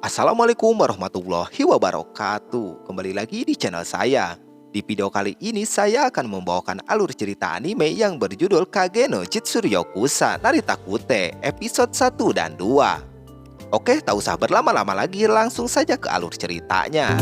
Assalamualaikum warahmatullahi wabarakatuh. Kembali lagi di channel saya. Di video kali ini saya akan membawakan alur cerita anime yang berjudul Kage no Chitsuryokusa Narita Kute episode 1 dan 2. Oke, tak usah berlama-lama lagi, langsung saja ke alur ceritanya.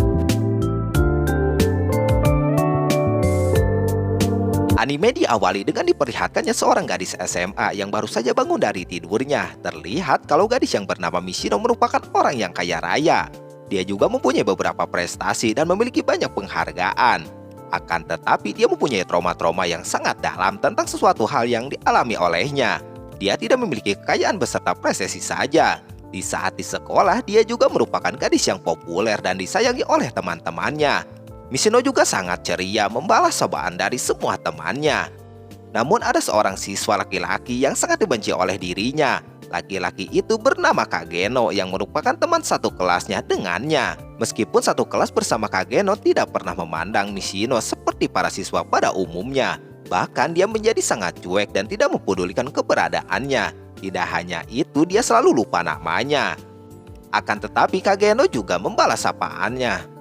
Anime diawali dengan diperlihatkannya seorang gadis SMA yang baru saja bangun dari tidurnya. Terlihat kalau gadis yang bernama Mishino merupakan orang yang kaya raya. Dia juga mempunyai beberapa prestasi dan memiliki banyak penghargaan. Akan tetapi dia mempunyai trauma-trauma yang sangat dalam tentang sesuatu hal yang dialami olehnya. Dia tidak memiliki kekayaan beserta prestasi saja. Di saat di sekolah, dia juga merupakan gadis yang populer dan disayangi oleh teman-temannya. Mishino juga sangat ceria membalas cobaan dari semua temannya. Namun ada seorang siswa laki-laki yang sangat dibenci oleh dirinya. Laki-laki itu bernama Kageno yang merupakan teman satu kelasnya dengannya. Meskipun satu kelas bersama Kageno tidak pernah memandang Mishino seperti para siswa pada umumnya. Bahkan dia menjadi sangat cuek dan tidak mempedulikan keberadaannya. Tidak hanya itu, dia selalu lupa namanya. Akan tetapi Kageno juga membalas sapaannya.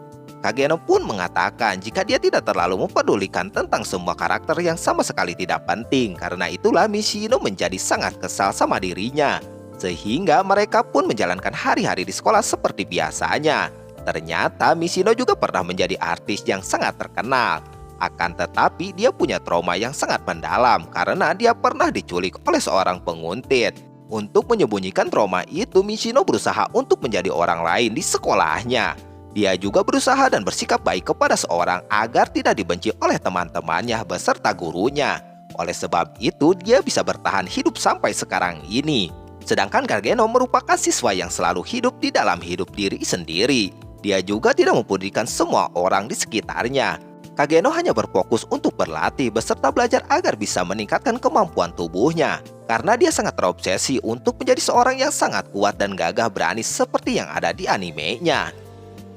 Kageno pun mengatakan jika dia tidak terlalu mempedulikan tentang semua karakter yang sama sekali tidak penting. Karena itulah Mishino menjadi sangat kesal sama dirinya. Sehingga mereka pun menjalankan hari-hari di sekolah seperti biasanya. Ternyata Mishino juga pernah menjadi artis yang sangat terkenal. Akan tetapi dia punya trauma yang sangat mendalam karena dia pernah diculik oleh seorang penguntit. Untuk menyembunyikan trauma itu, Mishino berusaha untuk menjadi orang lain di sekolahnya. Dia juga berusaha dan bersikap baik kepada seorang agar tidak dibenci oleh teman-temannya beserta gurunya. Oleh sebab itu, dia bisa bertahan hidup sampai sekarang ini. Sedangkan Kageno merupakan siswa yang selalu hidup di dalam hidup diri sendiri. Dia juga tidak mempedulikan semua orang di sekitarnya. Kageno hanya berfokus untuk berlatih beserta belajar agar bisa meningkatkan kemampuan tubuhnya. Karena dia sangat terobsesi untuk menjadi seorang yang sangat kuat dan gagah berani seperti yang ada di animenya.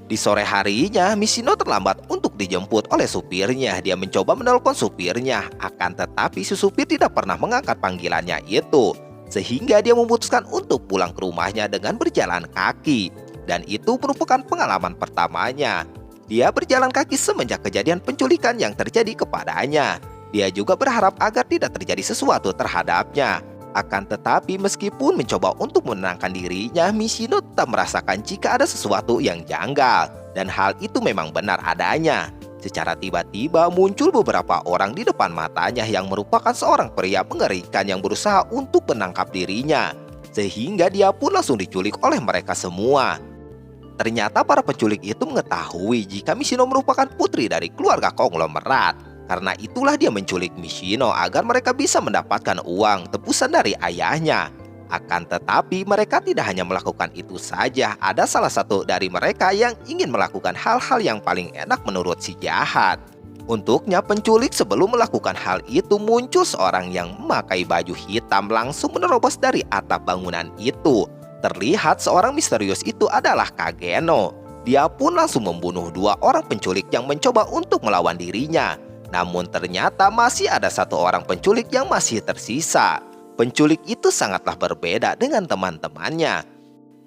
Di sore harinya, Mishino terlambat untuk dijemput oleh supirnya. Dia mencoba menelpon supirnya, akan tetapi si supir tidak pernah mengangkat panggilannya itu. Sehingga dia memutuskan untuk pulang ke rumahnya dengan berjalan kaki. Dan itu merupakan pengalaman pertamanya. Dia berjalan kaki semenjak kejadian penculikan yang terjadi kepadanya. Dia juga berharap agar tidak terjadi sesuatu terhadapnya. Akan tetapi meskipun mencoba untuk menenangkan dirinya, Mishino tetap merasakan jika ada sesuatu yang janggal. Dan hal itu memang benar adanya. Secara tiba-tiba muncul beberapa orang di depan matanya yang merupakan seorang pria mengerikan yang berusaha untuk menangkap dirinya. Sehingga dia pun langsung diculik oleh mereka semua. Ternyata para penculik itu mengetahui jika Mishino merupakan putri dari keluarga konglomerat. Karena itulah dia menculik Mishino agar mereka bisa mendapatkan uang tebusan dari ayahnya. Akan tetapi mereka tidak hanya melakukan itu saja. Ada salah satu dari mereka yang ingin melakukan hal-hal yang paling enak menurut si jahat. Untuknya penculik sebelum melakukan hal itu muncul seorang yang memakai baju hitam langsung menerobos dari atap bangunan itu. Terlihat seorang misterius itu adalah Kageno. Dia pun langsung membunuh dua orang penculik yang mencoba untuk melawan dirinya. Namun ternyata masih ada satu orang penculik yang masih tersisa. Penculik itu sangatlah berbeda dengan teman-temannya.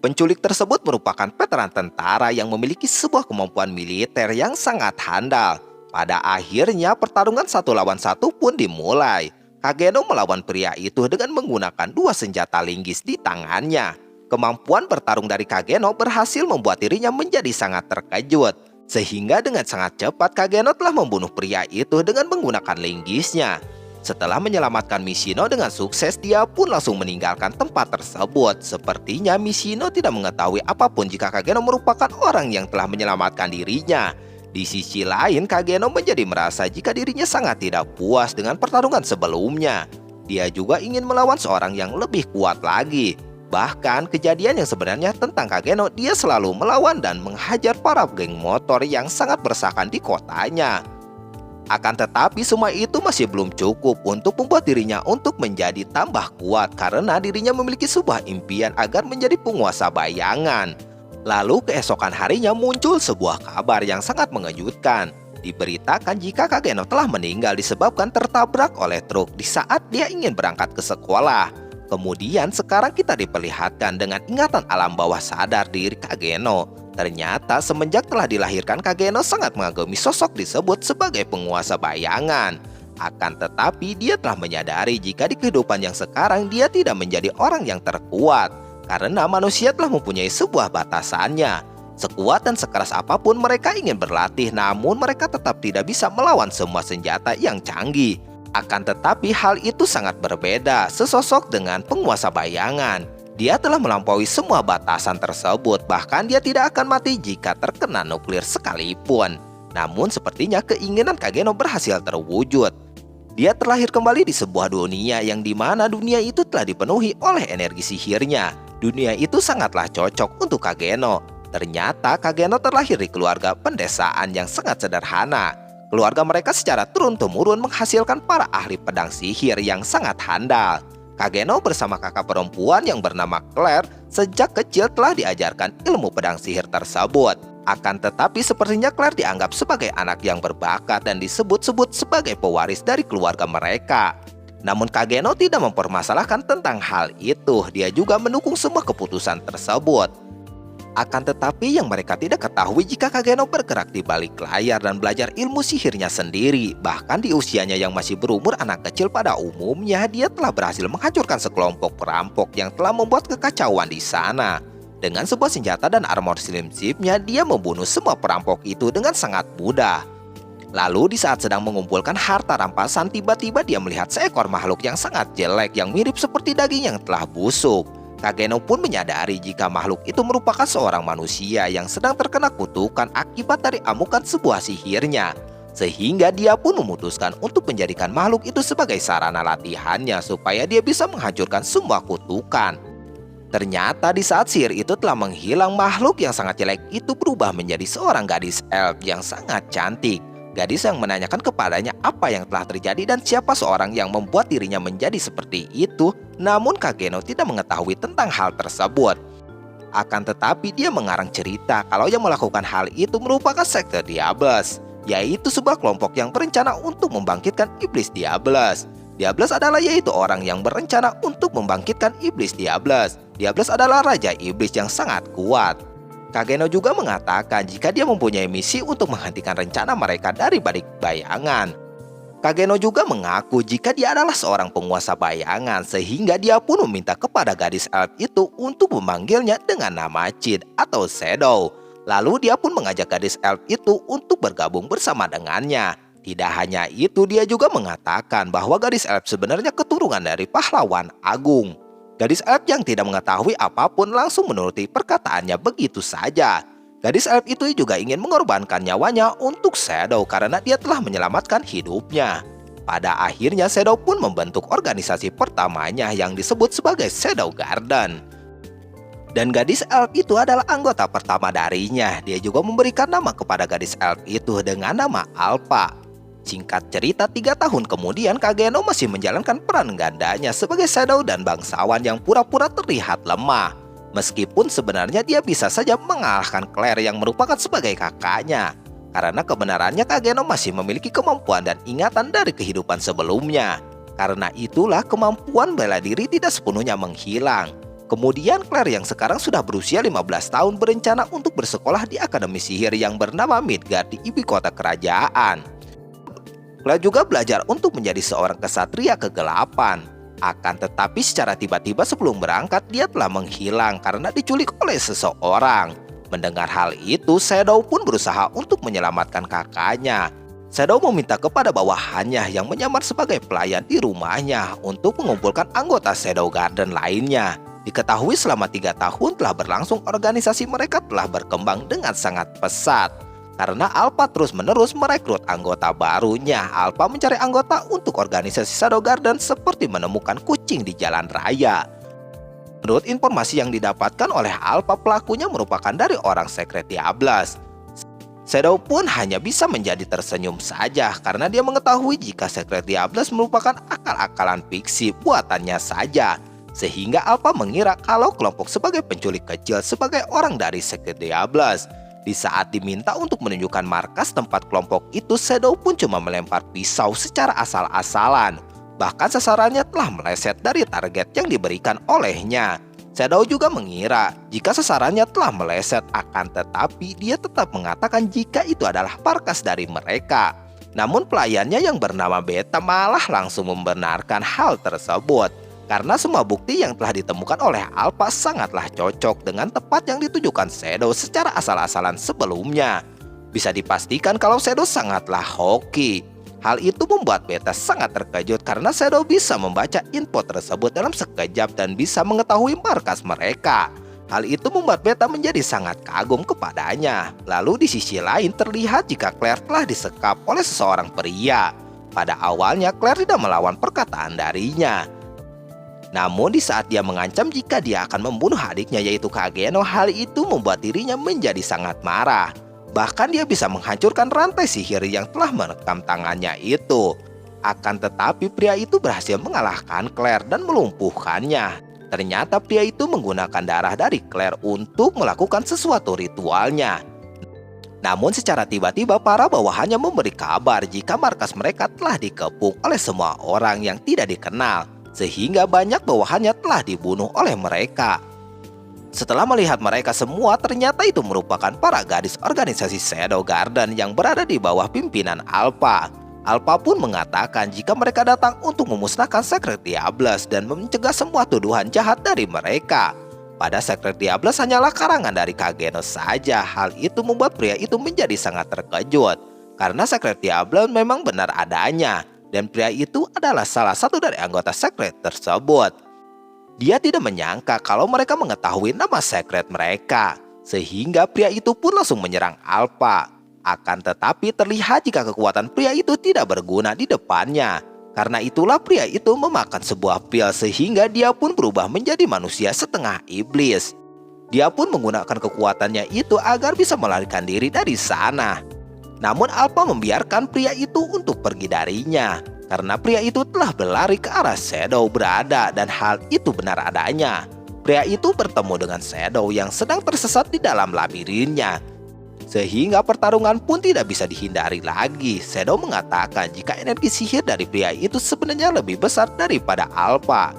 Penculik tersebut merupakan veteran tentara yang memiliki sebuah kemampuan militer yang sangat handal. Pada akhirnya pertarungan satu lawan satu pun dimulai. Kageno melawan pria itu dengan menggunakan dua senjata linggis di tangannya. Kemampuan bertarung dari Kageno berhasil membuat dirinya menjadi sangat terkejut. Sehingga dengan sangat cepat Kageno telah membunuh pria itu dengan menggunakan linggisnya. Setelah menyelamatkan Mishino dengan sukses, dia pun langsung meninggalkan tempat tersebut. Sepertinya Mishino tidak mengetahui apapun jika Kageno merupakan orang yang telah menyelamatkan dirinya. Di sisi lain, Kageno menjadi merasa jika dirinya sangat tidak puas dengan pertarungan sebelumnya. Dia juga ingin melawan seorang yang lebih kuat lagi. Bahkan kejadian yang sebenarnya tentang Kageno, dia selalu melawan dan menghajar para geng motor yang sangat bersahkan di kotanya. Akan tetapi semua itu masih belum cukup untuk membuat dirinya untuk menjadi tambah kuat. Karena dirinya memiliki sebuah impian agar menjadi penguasa bayangan. Lalu keesokan harinya muncul sebuah kabar yang sangat mengejutkan. Diberitakan jika Kageno telah meninggal disebabkan tertabrak oleh truk di saat dia ingin berangkat ke sekolah. Kemudian sekarang kita diperlihatkan dengan ingatan alam bawah sadar diri Kageno. Ternyata semenjak telah dilahirkan, Kageno sangat mengagumi sosok disebut sebagai penguasa bayangan. Akan tetapi dia telah menyadari jika di kehidupan yang sekarang dia tidak menjadi orang yang terkuat. Karena manusia telah mempunyai sebuah batasannya. Sekuat dan sekeras apapun mereka ingin berlatih, namun mereka tetap tidak bisa melawan semua senjata yang canggih. Akan tetapi hal itu sangat berbeda sesosok dengan penguasa bayangan. Dia telah melampaui semua batasan tersebut, bahkan dia tidak akan mati jika terkena nuklir sekalipun. Namun sepertinya keinginan Kageno berhasil terwujud. Dia terlahir kembali di sebuah dunia yang dimana dunia itu telah dipenuhi oleh energi sihirnya. Dunia itu sangatlah cocok untuk Kageno. Ternyata Kageno terlahir di keluarga pendesaan yang sangat sederhana. Keluarga mereka secara turun-temurun menghasilkan para ahli pedang sihir yang sangat handal. Kageno bersama kakak perempuan yang bernama Claire sejak kecil telah diajarkan ilmu pedang sihir tersebut. Akan tetapi sepertinya Claire dianggap sebagai anak yang berbakat dan disebut-sebut sebagai pewaris dari keluarga mereka. Namun Kageno tidak mempermasalahkan tentang hal itu, dia juga mendukung semua keputusan tersebut. Akan tetapi yang mereka tidak ketahui jika Kageno bergerak di balik layar dan belajar ilmu sihirnya sendiri. Bahkan di usianya yang masih berumur anak kecil pada umumnya, dia telah berhasil menghancurkan sekelompok perampok yang telah membuat kekacauan di sana. Dengan sebuah senjata dan armor slim-chipnya, dia membunuh semua perampok itu dengan sangat mudah. Lalu di saat sedang mengumpulkan harta rampasan, tiba-tiba dia melihat seekor makhluk yang sangat jelek yang mirip seperti daging yang telah busuk. Kageno pun menyadari jika makhluk itu merupakan seorang manusia yang sedang terkena kutukan akibat dari amukan sebuah sihirnya. Sehingga dia pun memutuskan untuk menjadikan makhluk itu sebagai sarana latihannya supaya dia bisa menghancurkan semua kutukan. Ternyata di saat sihir itu telah menghilang, makhluk yang sangat jelek itu berubah menjadi seorang gadis elf yang sangat cantik. Gadis yang menanyakan kepadanya apa yang telah terjadi dan siapa seorang yang membuat dirinya menjadi seperti itu. Namun Kageno tidak mengetahui tentang hal tersebut. Akan tetapi dia mengarang cerita kalau yang melakukan hal itu merupakan sekte Diables, yaitu sebuah kelompok yang berencana untuk membangkitkan iblis Diables. Diables adalah yaitu orang yang berencana untuk membangkitkan iblis Diables. Diables adalah raja iblis yang sangat kuat. Kageno juga mengatakan jika dia mempunyai misi untuk menghentikan rencana mereka dari balik bayangan. Kageno juga mengaku jika dia adalah seorang penguasa bayangan, sehingga dia pun meminta kepada gadis elf itu untuk memanggilnya dengan nama Cid atau Shadow. Lalu dia pun mengajak gadis elf itu untuk bergabung bersama dengannya. Tidak hanya itu, dia juga mengatakan bahwa gadis elf sebenarnya keturunan dari pahlawan agung. Gadis elf yang tidak mengetahui apapun langsung menuruti perkataannya begitu saja. Gadis elf itu juga ingin mengorbankan nyawanya untuk Shadow karena dia telah menyelamatkan hidupnya. Pada akhirnya Shadow pun membentuk organisasi pertamanya yang disebut sebagai Shadow Garden. Dan gadis elf itu adalah anggota pertama darinya. Dia juga memberikan nama kepada gadis elf itu dengan nama Alpha. Singkat cerita, 3 tahun kemudian Kageno masih menjalankan peran gandanya sebagai Shadow dan bangsawan yang pura-pura terlihat lemah. Meskipun sebenarnya dia bisa saja mengalahkan Claire yang merupakan sebagai kakaknya. Karena kebenarannya Kageno masih memiliki kemampuan dan ingatan dari kehidupan sebelumnya. Karena itulah kemampuan bela diri tidak sepenuhnya menghilang. Kemudian Claire yang sekarang sudah berusia 15 tahun berencana untuk bersekolah di akademi sihir yang bernama Midgard di ibu kota kerajaan. Claire juga belajar untuk menjadi seorang kesatria kegelapan. Akan tetapi secara tiba-tiba sebelum berangkat dia telah menghilang karena diculik oleh seseorang. Mendengar hal itu, Shadow pun berusaha untuk menyelamatkan kakaknya. Shadow meminta kepada bawahannya yang menyamar sebagai pelayan di rumahnya untuk mengumpulkan anggota Shadow Garden lainnya. Diketahui selama 3 tahun telah berlangsung, organisasi mereka telah berkembang dengan sangat pesat. Karena Alpha terus-menerus merekrut anggota barunya, Alpha mencari anggota untuk organisasi Shadow Garden seperti menemukan kucing di jalan raya. Menurut informasi yang didapatkan oleh Alpha, pelakunya merupakan dari orang sekret Diables. Shadow pun hanya bisa menjadi tersenyum saja karena dia mengetahui jika sekret Diables merupakan akal-akalan fiksi buatannya saja. Sehingga Alpha mengira kalau kelompok sebagai penculik kecil sebagai orang dari sekret Diables. Di saat diminta untuk menunjukkan markas tempat kelompok itu, Shadow pun cuma melempar pisau secara asal-asalan. Bahkan sasarannya telah meleset dari target yang diberikan olehnya. Shadow juga mengira jika sasarannya telah meleset, akan tetapi dia tetap mengatakan jika itu adalah markas dari mereka. Namun pelayannya yang bernama Beta malah langsung membenarkan hal tersebut. Karena semua bukti yang telah ditemukan oleh Alpha sangatlah cocok dengan tepat yang ditujukan Shadow secara asal-asalan sebelumnya. Bisa dipastikan kalau Shadow sangatlah hoki. Hal itu membuat Beta sangat terkejut karena Shadow bisa membaca info tersebut dalam sekejap dan bisa mengetahui markas mereka. Hal itu membuat Beta menjadi sangat kagum kepadanya. Lalu di sisi lain terlihat jika Claire telah disekap oleh seseorang pria. Pada awalnya Claire tidak melawan perkataan darinya. Namun di saat dia mengancam jika dia akan membunuh adiknya yaitu Kageno, hal itu membuat dirinya menjadi sangat marah. Bahkan dia bisa menghancurkan rantai sihir yang telah merekam tangannya itu. Akan tetapi pria itu berhasil mengalahkan Claire dan melumpuhkannya. Ternyata pria itu menggunakan darah dari Claire untuk melakukan sesuatu ritualnya. Namun secara tiba-tiba para bawahannya memberi kabar jika markas mereka telah dikepung oleh semua orang yang tidak dikenal. Sehingga banyak bawahannya telah dibunuh oleh mereka. Setelah melihat mereka semua, ternyata itu merupakan para gadis organisasi Shadow Garden yang berada di bawah pimpinan Alpha. Alpha pun mengatakan jika mereka datang untuk memusnahkan Secret Diables dan mencegah semua tuduhan jahat dari mereka. Pada Secret Diables hanyalah karangan dari Kageno saja. Hal itu membuat pria itu menjadi sangat terkejut. Karena Secret Diables memang benar adanya. Dan pria itu adalah salah satu dari anggota Secret tersebut. Dia tidak menyangka kalau mereka mengetahui nama secret mereka. Sehingga pria itu pun langsung menyerang Alpha. Akan tetapi terlihat jika kekuatan pria itu tidak berguna di depannya. Karena itulah pria itu memakan sebuah pil sehingga dia pun berubah menjadi manusia setengah iblis. Dia pun menggunakan kekuatannya itu agar bisa melarikan diri dari sana. Namun Alpha membiarkan pria itu untuk pergi darinya. Karena pria itu telah berlari ke arah Shadow berada dan hal itu benar adanya. Pria itu bertemu dengan Shadow yang sedang tersesat di dalam labirinnya. Sehingga pertarungan pun tidak bisa dihindari lagi. Shadow mengatakan jika energi sihir dari pria itu sebenarnya lebih besar daripada Alpha.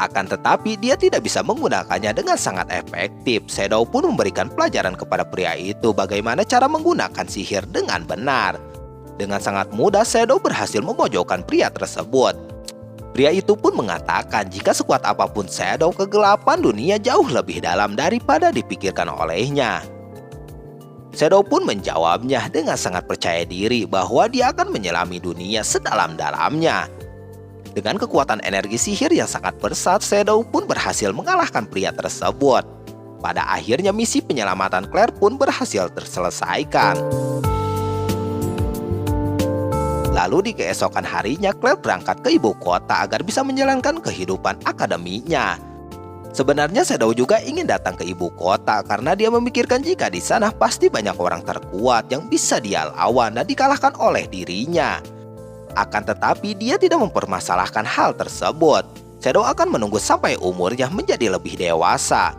Akan tetapi dia tidak bisa menggunakannya dengan sangat efektif. Shadow pun memberikan pelajaran kepada pria itu bagaimana cara menggunakan sihir dengan benar. Dengan sangat mudah Shadow berhasil memojokkan pria tersebut. Pria itu pun mengatakan jika sekuat apapun Shadow, kegelapan dunia jauh lebih dalam daripada dipikirkan olehnya. Shadow pun menjawabnya dengan sangat percaya diri bahwa dia akan menyelami dunia sedalam-dalamnya. Dengan kekuatan energi sihir yang sangat besar, Shadow pun berhasil mengalahkan pria tersebut. Pada akhirnya misi penyelamatan Claire pun berhasil terselesaikan. Lalu di keesokan harinya Claire berangkat ke ibu kota agar bisa menjalankan kehidupan akademinya. Sebenarnya Shadow juga ingin datang ke ibu kota karena dia memikirkan jika di sana pasti banyak orang terkuat yang bisa dia lawan dan dikalahkan oleh dirinya. Akan tetapi dia tidak mempermasalahkan hal tersebut. Shadow akan menunggu sampai umurnya menjadi lebih dewasa.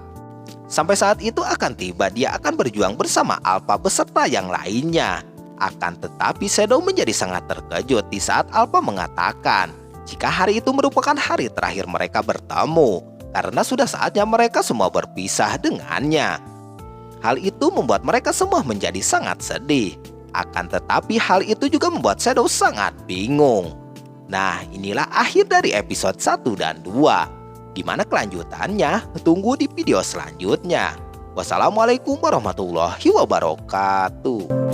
Sampai saat itu akan tiba dia akan berjuang bersama Alpha beserta yang lainnya. Akan tetapi Shadow menjadi sangat terkejut di saat Alpha mengatakan jika hari itu merupakan hari terakhir mereka bertemu. Karena sudah saatnya mereka semua berpisah dengannya. Hal itu membuat mereka semua menjadi sangat sedih. Akan tetapi hal itu juga membuat Shadow sangat bingung. Nah, inilah akhir dari episode 1 dan 2. Gimana kelanjutannya? Tunggu di video selanjutnya. Wassalamualaikum warahmatullahi wabarakatuh.